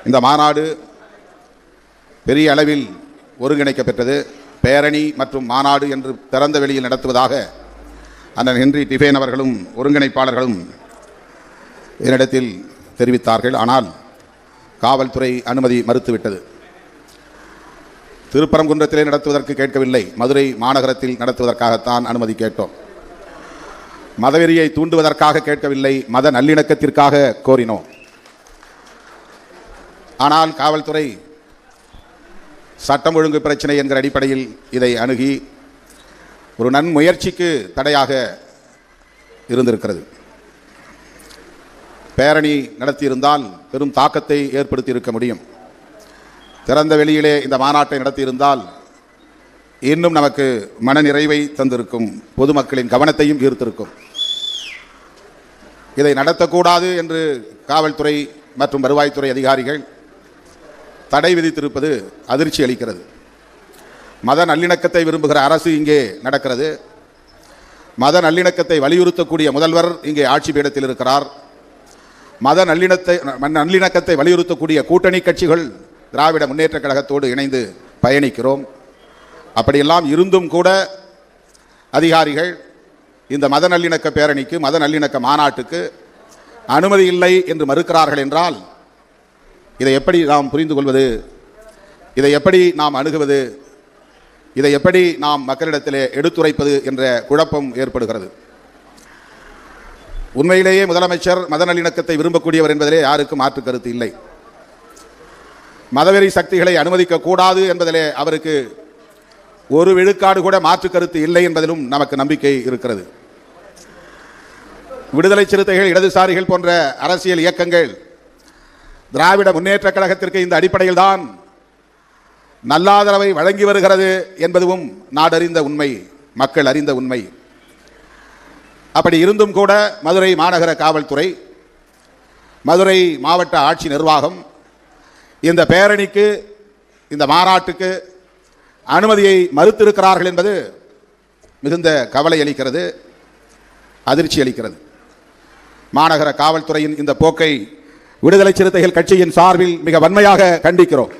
இந்த மாநாடு பெரிய அளவில் ஒருங்கிணைக்கப்பெற்றது. பேரணி மற்றும் மாநாடு என்று திறந்த வெளியில் நடத்துவதாக அண்ணன் ஹென்றி டிஃபேன் அவர்களும் ஒருங்கிணைப்பாளர்களும் என்னிடத்தில் தெரிவித்தார்கள். ஆனால் காவல்துறை அனுமதி மறுத்துவிட்டது. திருப்பரங்குன்றத்திலே நடத்துவதற்கு கேட்கவில்லை, மதுரை மாநகரத்தில் நடத்துவதற்காகத்தான் அனுமதி கேட்டோம். மதவெறியை தூண்டுவதற்காக கேட்கவில்லை, மத நல்லிணக்கத்திற்காக கோரினோம். ஆனால் காவல்துறை சட்டம் ஒழுங்கு பிரச்சனை என்கிற அடிப்படையில் இதை அணுகி ஒரு நன்முயற்சிக்கு தடையாக இருந்திருக்கிறது. பேரணி நடத்தியிருந்தால் பெரும் தாக்கத்தை ஏற்படுத்தி இருக்க முடியும். திறந்த வெளியிலே இந்த மாநாட்டை நடத்தியிருந்தால் இன்னும் நமக்கு மனநிறைவை தந்திருக்கும், பொதுமக்களின் கவனத்தையும் ஈர்த்திருக்கும். இதை நடத்தக்கூடாது என்று காவல்துறை மற்றும் வருவாய்த்துறை அதிகாரிகள் தடை விதித்திருப்பது அதிர்ச்சி அளிக்கிறது. மத நல்லிணக்கத்தை விரும்புகிற அரசு இங்கே நடக்கிறது. மத நல்லிணக்கத்தை வலியுறுத்தக்கூடிய முதல்வர் இங்கே ஆட்சி பீடத்தில் இருக்கிறார். மத நல்லிணக்கத்தை வலியுறுத்தக்கூடிய கூட்டணி கட்சிகள் திராவிட முன்னேற்ற கழகத்தோடு இணைந்து பயணிக்கிறோம். அப்படியெல்லாம் இருந்தும் கூட அதிகாரிகள் இந்த மத நல்லிணக்க பேரணிக்கு, மத நல்லிணக்க மாநாட்டுக்கு அனுமதி இல்லை என்று மறுக்கிறார்கள் என்றால் இதை எப்படி நாம் புரிந்து கொள்வது? இதை எப்படி நாம் அணுகுவது? இதை எப்படி நாம் மக்களிடத்திலே எடுத்துரைப்பது என்ற குழப்பம் ஏற்படுகிறது. உண்மையிலேயே முதலமைச்சர் மத நல்லிணக்கத்தை விரும்பக்கூடியவர் என்பதிலே யாருக்கும் மாற்று கருத்து இல்லை. மதவெறி சக்திகளை அனுமதிக்க கூடாது என்பதிலே அவருக்கு ஒரு விழுக்காடு கூட மாற்று கருத்து இல்லை என்பதிலும் நமக்கு நம்பிக்கை இருக்கிறது. விடுதலை சிறுத்தைகள், இடதுசாரிகள் போன்ற அரசியல் இயக்கங்கள் திராவிட முன்னேற்ற கழகத்திற்கு இந்த அடிப்படையில் தான் நல்லாதரவை வழங்கி வருகிறது என்பதும் நாடறிந்த உண்மை, மக்கள் அறிந்த உண்மை. அப்படி இருந்தும் கூட மதுரை மாநகர காவல்துறை, மதுரை மாவட்ட ஆட்சி நிர்வாகம் இந்த பேரணிக்கு, இந்த மாநாட்டுக்கு அனுமதியை மறுத்திருக்கிறார்கள் என்பது மிகுந்த கவலை அளிக்கிறது, அதிர்ச்சி அளிக்கிறது. மாநகர காவல்துறையின் இந்த போக்கை விடுதலை சிறுத்தைகள் கட்சியின் சார்பில் மிக வன்மையாக கண்டிக்கிறோம்.